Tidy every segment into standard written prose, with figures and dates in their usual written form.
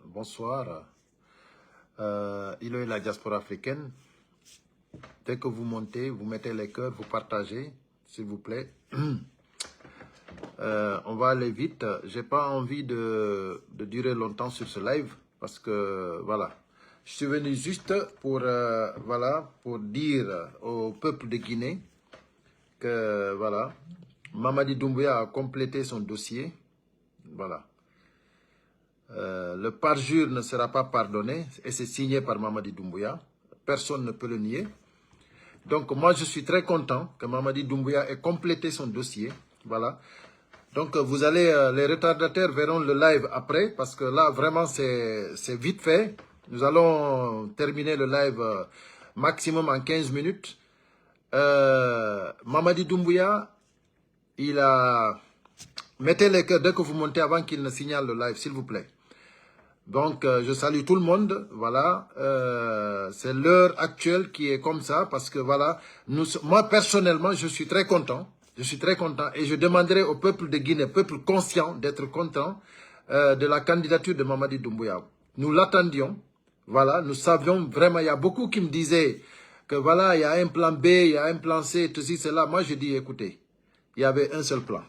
Bonsoir. Il est la diaspora africaine. Dès que vous montez, vous mettez les cœurs, vous partagez, s'il vous plaît. On va aller vite. J'ai pas envie de durer longtemps sur ce live parce que voilà. Je suis venu juste pour pour dire au peuple de Guinée que voilà, Mamadi Doumbouya a complété son dossier. Voilà. Le parjure ne sera pas pardonné et c'est signé par Mamadi Doumbouya. Personne ne peut le nier. Donc moi je suis très content que Mamadi Doumbouya ait complété son dossier. Voilà. Donc vous allez, les retardataires verront le live après parce que là vraiment c'est vite fait. Nous allons terminer le live maximum en 15 minutes. Mamadi Doumbouya, il a... Mettez les cœurs dès que vous montez avant qu'il ne signale le live, s'il vous plaît. Donc, je salue tout le monde, voilà, c'est l'heure actuelle qui est comme ça, parce que voilà, moi personnellement, je suis très content et je demanderai au peuple de Guinée, peuple conscient, d'être content de la candidature de Mamadi Doumbouya. Nous l'attendions, voilà, nous savions vraiment, il y a beaucoup qui me disaient que voilà, il y a un plan B, il y a un plan C, tout ceci, cela. Moi, je dis, écoutez, il y avait un seul plan.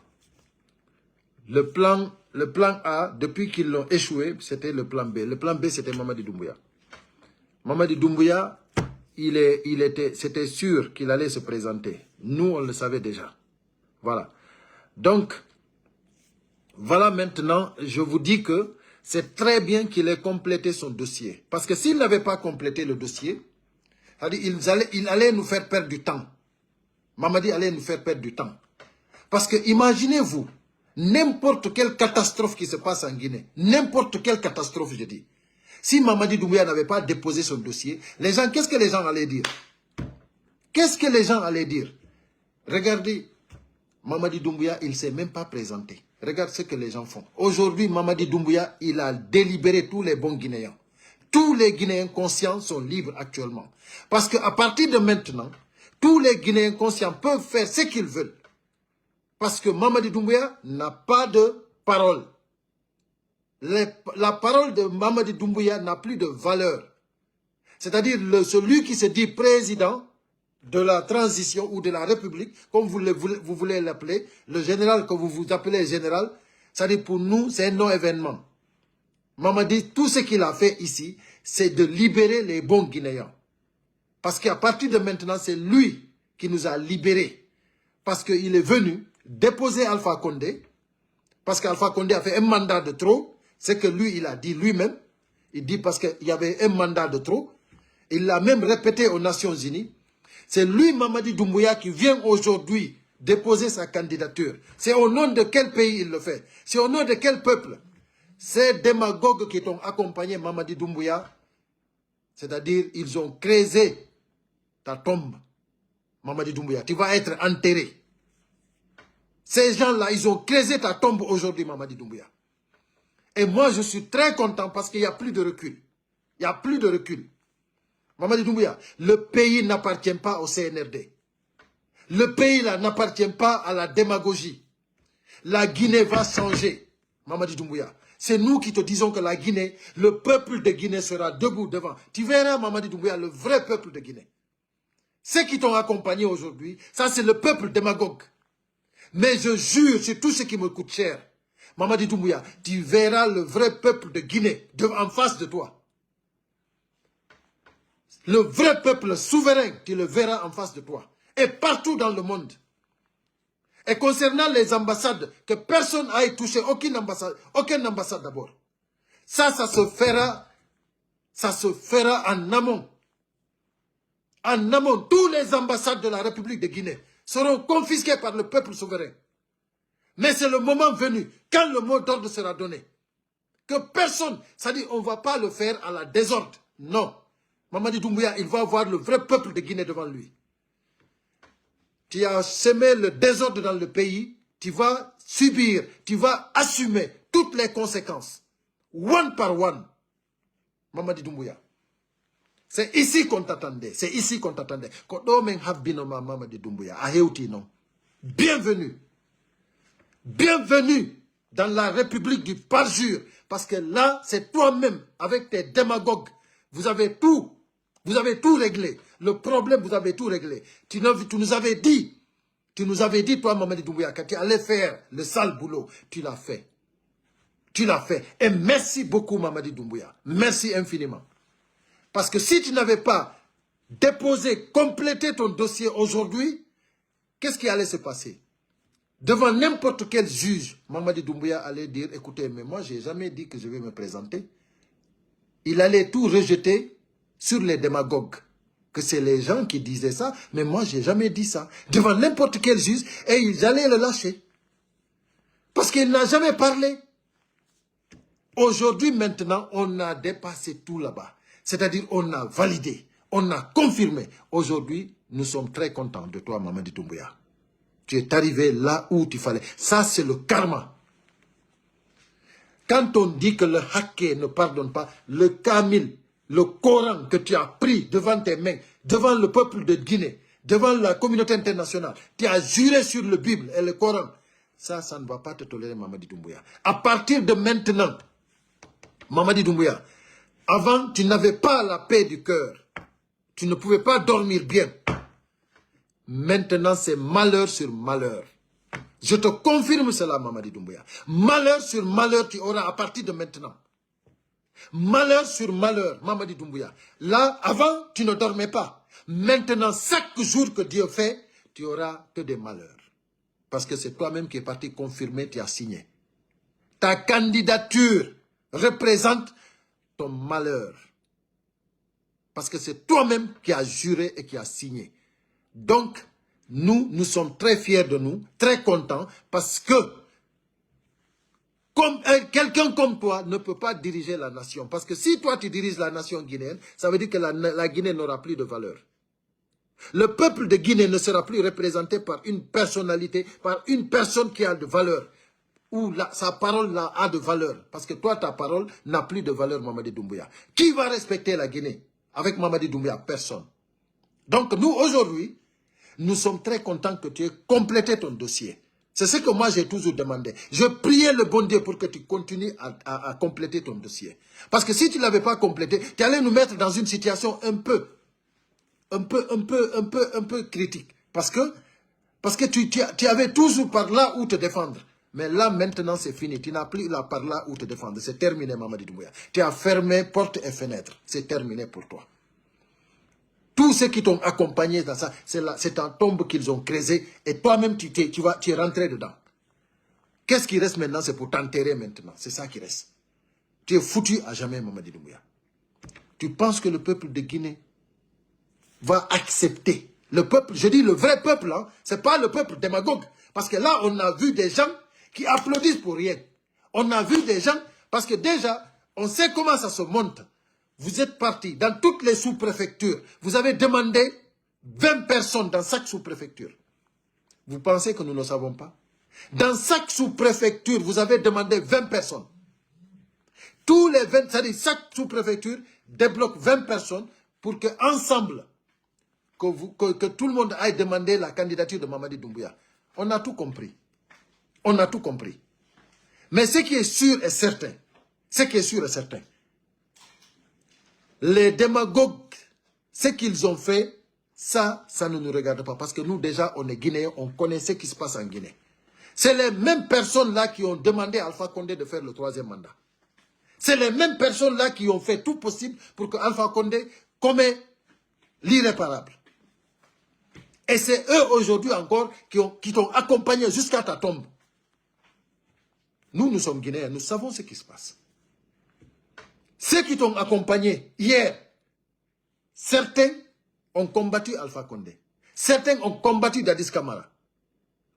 Le plan A, depuis qu'ils l'ont échoué, c'était le plan B. Le plan B, c'était Mamadi Doumbouya. Mamadi Doumbouya, c'était sûr qu'il allait se présenter. Nous, on le savait déjà. Voilà. Donc, voilà maintenant, je vous dis que c'est très bien qu'il ait complété son dossier. Parce que s'il n'avait pas complété le dossier, il allait nous faire perdre du temps. Mamadi allait nous faire perdre du temps. Parce que imaginez-vous, n'importe quelle catastrophe qui se passe en Guinée, n'importe quelle catastrophe, je dis. Si Mamadi Doumbouya n'avait pas déposé son dossier, les gens, qu'est-ce que les gens allaient dire? Qu'est-ce que les gens allaient dire? Regardez, Mamadi Doumbouya, il ne s'est même pas présenté. Regarde ce que les gens font. Aujourd'hui, Mamadi Doumbouya, il a délibéré tous les bons Guinéens. Tous les Guinéens conscients sont libres actuellement. Parce qu'à partir de maintenant, tous les Guinéens conscients peuvent faire ce qu'ils veulent. Parce que Mamadi Doumbouya n'a pas de parole. La parole de Mamadi Doumbouya n'a plus de valeur. C'est-à-dire celui qui se dit président de la transition ou de la République, comme vous voulez l'appeler, le général que vous appelez général, c'est-à-dire pour nous, c'est un non-événement. Mamadi, tout ce qu'il a fait ici, c'est de libérer les bons Guinéens. Parce qu'à partir de maintenant, c'est lui qui nous a libérés. Parce qu'il est venu déposer Alpha Condé, parce qu'Alpha Condé a fait un mandat de trop, c'est que lui, il a dit lui-même, il dit parce qu'il y avait un mandat de trop, il l'a même répété aux Nations Unies, c'est lui, Mamadi Doumbouya, qui vient aujourd'hui déposer sa candidature. C'est au nom de quel pays il le fait? C'est au nom de quel peuple? Ces démagogues qui ont accompagné Mamadi Doumbouya, c'est-à-dire ils ont créé ta tombe, Mamadi Doumbouya, tu vas être enterré. Ces gens-là, ils ont créé ta tombe aujourd'hui, Mamadi Doumbouya. Et moi, je suis très content parce qu'il n'y a plus de recul. Il n'y a plus de recul. Mamadi Doumbouya, le pays n'appartient pas au CNRD. Le pays là n'appartient pas à la démagogie. La Guinée va changer, Mamadi Doumbouya. C'est nous qui te disons que la Guinée, le peuple de Guinée sera debout devant. Tu verras, Mamadi Doumbouya, le vrai peuple de Guinée. Ceux qui t'ont accompagné aujourd'hui, ça c'est le peuple démagogue. Mais je jure sur tout ce qui me coûte cher, Mamadi Doumbouya, tu verras le vrai peuple de Guinée en face de toi. Le vrai peuple souverain, tu le verras en face de toi. Et partout dans le monde. Et concernant les ambassades, que personne n'aille toucher aucune ambassade d'abord. Ça se fera en amont. En amont, tous les ambassades de la République de Guinée seront confisquées par le peuple souverain. Mais c'est le moment venu, quand le mot d'ordre sera donné, que personne, c'est-à-dire on ne va pas le faire à la désordre. Non. Mamadi Doumbouya, il va avoir le vrai peuple de Guinée devant lui. Tu as semé le désordre dans le pays, tu vas subir, tu vas assumer toutes les conséquences. One par one. Mamadi Doumbouya. C'est ici qu'on t'attendait. C'est ici qu'on t'attendait. Mamadi Doumbouya. Bienvenue. Bienvenue dans la République du parjure. Parce que là, c'est toi-même, avec tes démagogues. Vous avez tout réglé. Le problème, vous avez tout réglé. Tu nous avais dit, toi, Mamadi Doumbouya, que tu allais faire le sale boulot. Tu l'as fait. Tu l'as fait. Et merci beaucoup, Mamadi Doumbouya. Merci infiniment. Parce que si tu n'avais pas déposé, complété ton dossier aujourd'hui, qu'est-ce qui allait se passer? Devant n'importe quel juge, Mamadi Doumbouya allait dire, écoutez, mais moi, je n'ai jamais dit que je vais me présenter. Il allait tout rejeter sur les démagogues. Que c'est les gens qui disaient ça, mais moi, je n'ai jamais dit ça. Devant n'importe quel juge, et ils allaient le lâcher. Parce qu'il n'a jamais parlé. Aujourd'hui, maintenant, on a dépassé tout là-bas. C'est-à-dire, on a validé, on a confirmé. Aujourd'hui, nous sommes très contents de toi, Mamadi Doumbouya. Tu es arrivé là où tu fallait. Ça, c'est le karma. Quand on dit que le hacké ne pardonne pas, le Kamil, le Coran que tu as pris devant tes mains, devant le peuple de Guinée, devant la communauté internationale, tu as juré sur le Bible et le Coran. Ça ne va pas te tolérer, Mamadi Doumbouya. À partir de maintenant, Mamadi Doumbouya, avant, tu n'avais pas la paix du cœur. Tu ne pouvais pas dormir bien. Maintenant, c'est malheur sur malheur. Je te confirme cela, Mamadi Doumbouya. Malheur sur malheur, tu auras à partir de maintenant. Malheur sur malheur, Mamadi Doumbouya. Là, avant, tu ne dormais pas. Maintenant, chaque jour que Dieu fait, tu auras que des malheurs. Parce que c'est toi-même qui es parti confirmer, tu as signé. Ta candidature représente ton malheur. Parce que c'est toi-même qui as juré et qui as signé. Donc, nous sommes très fiers de nous, très contents, parce que quelqu'un comme toi ne peut pas diriger la nation. Parce que si toi tu diriges la nation guinéenne, ça veut dire que la Guinée n'aura plus de valeur. Le peuple de Guinée ne sera plus représenté par une personnalité, par une personne qui a de valeur. Où sa parole a de valeur. Parce que toi, ta parole n'a plus de valeur, Mamadi Doumbouya. Qui va respecter la Guinée avec Mamadi Doumbouya? Personne. Donc nous, aujourd'hui, nous sommes très contents que tu aies complété ton dossier. C'est ce que moi j'ai toujours demandé. Je priais le bon Dieu pour que tu continues à compléter ton dossier. Parce que si tu ne l'avais pas complété, tu allais nous mettre dans une situation un peu critique. Parce que tu avais toujours par là où te défendre. Mais là, maintenant, c'est fini. Tu n'as plus là par là où te défendre. C'est terminé, Mamadi Doumbouya. Tu as fermé portes et fenêtres. C'est terminé pour toi. Tous ceux qui t'ont accompagné dans ça, c'est un tombe qu'ils ont creusé. Et toi-même, tu es rentré dedans. Qu'est-ce qui reste maintenant? C'est pour t'enterrer maintenant. C'est ça qui reste. Tu es foutu à jamais, Mamadi Doumbouya. Tu penses que le peuple de Guinée va accepter? Le peuple, je dis le vrai peuple, hein, ce n'est pas le peuple démagogue. Parce que là, on a vu des gens qui applaudissent pour rien. On a vu des gens, parce que déjà, on sait comment ça se monte. Vous êtes partis dans toutes les sous-préfectures. Vous avez demandé 20 personnes dans chaque sous-préfecture. Vous pensez que nous ne savons pas? Dans chaque sous-préfecture, vous avez demandé 20 personnes. Tous les 20, c'est-à-dire chaque sous-préfecture débloque 20 personnes pour que ensemble, que tout le monde aille demander la candidature de Mamadi Doumbouya. On a tout compris. On a tout compris. Mais ce qui est sûr et certain, les démagogues, ce qu'ils ont fait, ça ne nous regarde pas. Parce que nous, déjà, on est Guinéens, on connaît ce qui se passe en Guinée. C'est les mêmes personnes-là qui ont demandé à Alpha Condé de faire le 3e mandat. C'est les mêmes personnes-là qui ont fait tout possible pour que Alpha Condé commette l'irréparable. Et c'est eux aujourd'hui encore qui t'ont accompagné jusqu'à ta tombe. Nous sommes Guinéens, nous savons ce qui se passe. Ceux qui t'ont accompagné hier, certains ont combattu Alpha Condé. Certains ont combattu Dadis Camara.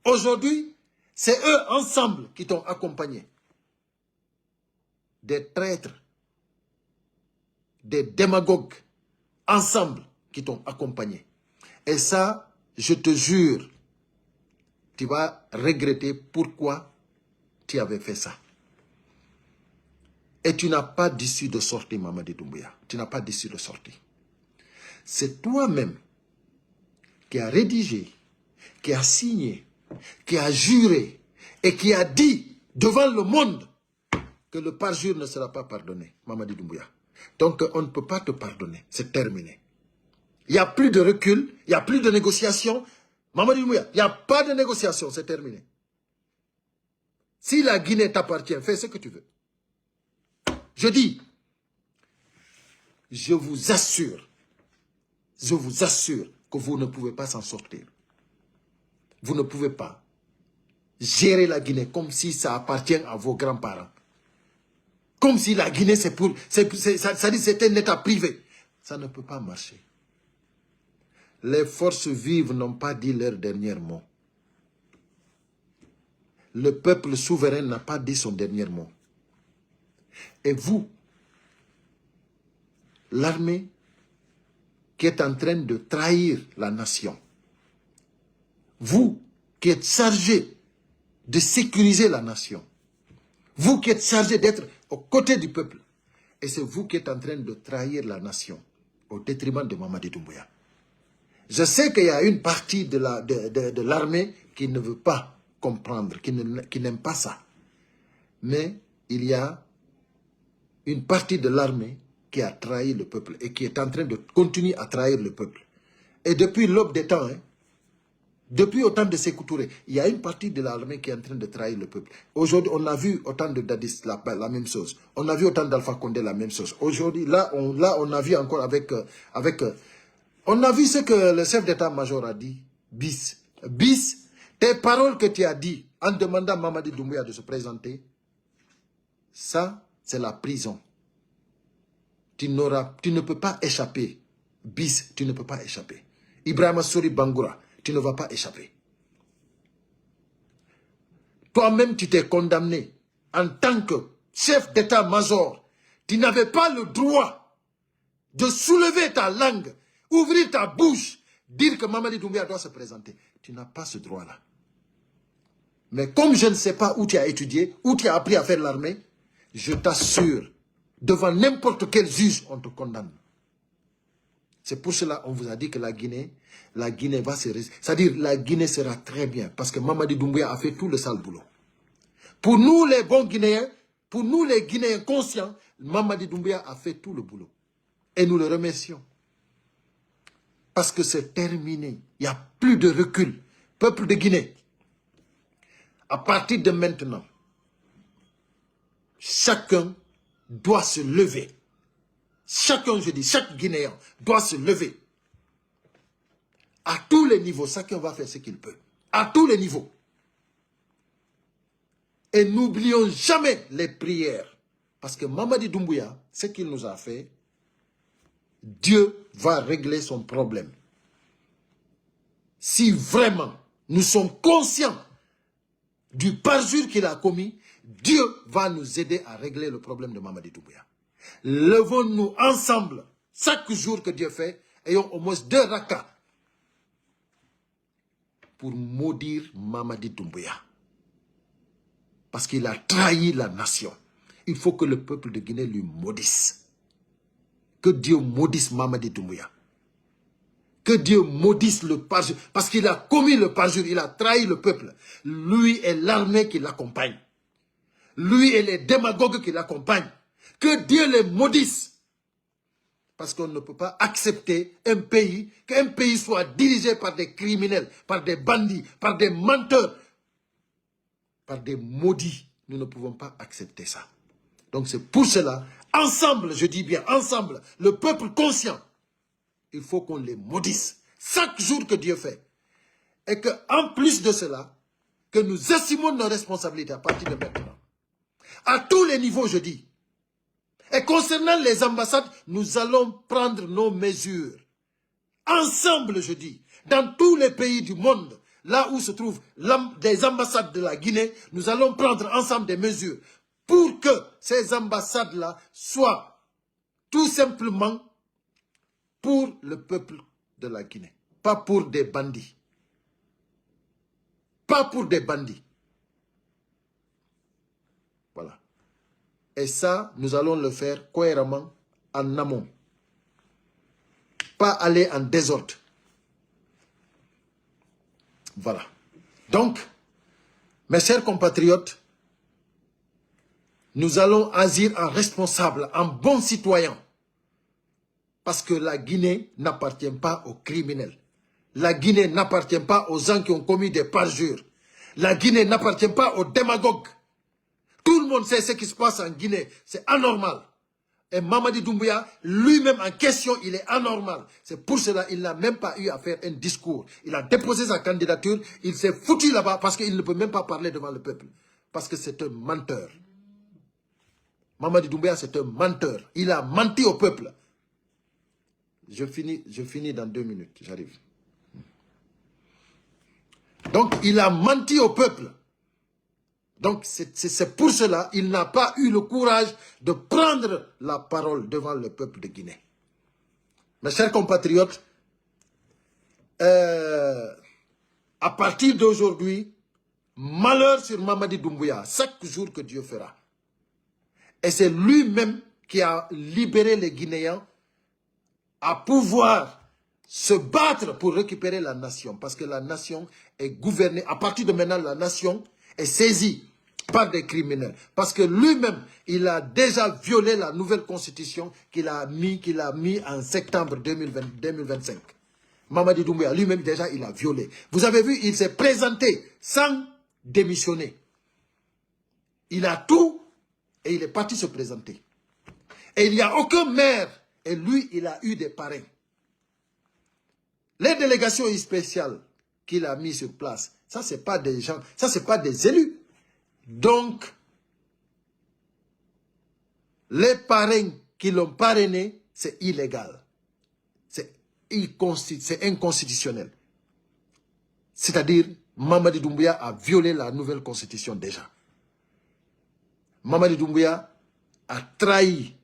Aujourd'hui, c'est eux ensemble qui t'ont accompagné. Des traîtres, des démagogues, ensemble qui t'ont accompagné. Et ça, je te jure, tu vas regretter pourquoi tu avais fait ça. Et tu n'as pas d'issue de sortie, Mamadi Doumbouya. Tu n'as pas d'issue de sortie. C'est toi-même qui as rédigé, qui as signé, qui as juré et qui a dit devant le monde que le parjure ne sera pas pardonné, Mamadi Doumbouya. Donc, on ne peut pas te pardonner. C'est terminé. Il n'y a plus de recul, il n'y a plus de négociation. Mamadi Doumbouya, il n'y a pas de négociation, c'est terminé. Si la Guinée t'appartient, fais ce que tu veux. Je dis, je vous assure que vous ne pouvez pas s'en sortir. Vous ne pouvez pas gérer la Guinée comme si ça appartient à vos grands-parents. Comme si la Guinée, c'est un État privé. Ça ne peut pas marcher. Les forces vives n'ont pas dit leur dernier mot. Le peuple souverain n'a pas dit son dernier mot. Et vous, l'armée qui est en train de trahir la nation, vous qui êtes chargé de sécuriser la nation, vous qui êtes chargé d'être aux côtés du peuple, et c'est vous qui êtes en train de trahir la nation au détriment de Mamadi Doumbouya. Je sais qu'il y a une partie de l'armée qui ne veut pas comprendre, qui n'aime pas ça. Mais il y a une partie de l'armée qui a trahi le peuple et qui est en train de continuer à trahir le peuple. Et depuis l'aube des temps, depuis au temps de Sékou Touré, il y a une partie de l'armée qui est en train de trahir le peuple. Aujourd'hui, on a vu au temps de Dadis la même chose. On a vu au temps d'Alpha Condé la même chose. Aujourd'hui, là, on a vu encore on a vu ce que le chef d'état-major a dit. Bis, tes paroles que tu as dit en demandant à Mamadi Doumbouya de se présenter, ça, c'est la prison. Tu ne peux pas échapper. Bis, tu ne peux pas échapper. Ibrahima Souri Bangoura, tu ne vas pas échapper. Toi-même, tu t'es condamné en tant que chef d'état-major. Tu n'avais pas le droit de soulever ta langue, ouvrir ta bouche, dire que Mamadi Doumbouya doit se présenter. Tu n'as pas ce droit-là. Mais comme je ne sais pas où tu as étudié, où tu as appris à faire l'armée, je t'assure, devant n'importe quel juge, on te condamne. C'est pour cela qu'on vous a dit que la Guinée va se... C'est-à-dire, la Guinée sera très bien, parce que Mamadi Doumbouya a fait tout le sale boulot. Pour nous, les bons Guinéens, pour nous, les Guinéens conscients, Mamadi Doumbouya a fait tout le boulot. Et nous le remercions. Parce que c'est terminé. Il n'y a plus de recul. Peuple de Guinée, à partir de maintenant, chacun doit se lever. Chacun, je dis, chaque Guinéen doit se lever. À tous les niveaux, chacun va faire ce qu'il peut. À tous les niveaux. Et n'oublions jamais les prières. Parce que Mamadi Doumbouya, ce qu'il nous a fait, Dieu va régler son problème. Si vraiment nous sommes conscients du parjure qu'il a commis, Dieu va nous aider à régler le problème de Mamadi Doumbouya. Levons-nous ensemble, chaque jour que Dieu fait, ayons au moins 2 rakas pour maudire Mamadi Doumbouya. Parce qu'il a trahi la nation. Il faut que le peuple de Guinée lui maudisse. Que Dieu maudisse Mamadi Doumbouya. Que Dieu maudisse le parjure. Parce qu'il a commis le parjure, il a trahi le peuple. Lui et l'armée qui l'accompagne. Lui et les démagogues qui l'accompagnent. Que Dieu les maudisse. Parce qu'on ne peut pas accepter qu'un pays soit dirigé par des criminels, par des bandits, par des menteurs, par des maudits. Nous ne pouvons pas accepter ça. Donc c'est pour cela, ensemble, je dis bien ensemble, le peuple conscient, il faut qu'on les maudisse chaque jour que Dieu fait. Et qu'en plus de cela, que nous assumons nos responsabilités à partir de maintenant. À tous les niveaux, je dis. Et concernant les ambassades, nous allons prendre nos mesures. Ensemble, je dis, dans tous les pays du monde, là où se trouvent des ambassades de la Guinée, nous allons prendre ensemble des mesures pour que ces ambassades-là soient tout simplement pour le peuple de la Guinée. Pas pour des bandits. Pas pour des bandits. Voilà. Et ça, nous allons le faire cohéremment en amont. Pas aller en désordre. Voilà. Donc, mes chers compatriotes, Nous allons agir en responsable, en bon citoyen. Parce que la Guinée n'appartient pas aux criminels. La Guinée n'appartient pas aux gens qui ont commis des parjures. La Guinée n'appartient pas aux démagogues. Tout le monde sait ce qui se passe en Guinée. C'est anormal. Et Mamadi Doumbouya, lui-même en question, il est anormal. C'est pour cela qu'il n'a même pas eu à faire un discours. Il a déposé sa candidature, il s'est foutu là-bas parce qu'il ne peut même pas parler devant le peuple. Parce que c'est un menteur. Mamadi Doumbouya, c'est un menteur. Il a menti au peuple. Je finis dans 2 minutes, j'arrive. Donc, il a menti au peuple. Donc, c'est pour cela qu'il n'a pas eu le courage de prendre la parole devant le peuple de Guinée. Mes chers compatriotes, à partir d'aujourd'hui, malheur sur Mamadi Doumbouya, chaque jour que Dieu fera. Et c'est lui-même qui a libéré les Guinéens à pouvoir se battre pour récupérer la nation. Parce que la nation est gouvernée. À partir de maintenant, la nation est saisie par des criminels. Parce que lui-même, il a déjà violé la nouvelle constitution qu'il a mis en septembre 2025. Mamadi Doumbouya, lui-même déjà, il a violé. Vous avez vu, il s'est présenté sans démissionner. Il a tout et il est parti se présenter. Et il n'y a aucun maire. Et lui, il a eu des parrains. Les délégations spéciales qu'il a mis sur place, ça, ce n'est pas des gens, ça, ce n'est pas des élus. Donc, les parrains qui l'ont parrainé, c'est illégal. C'est inconstitutionnel. C'est-à-dire, Mamadi Doumbouya a violé la nouvelle constitution déjà. Mamadi Doumbouya a trahi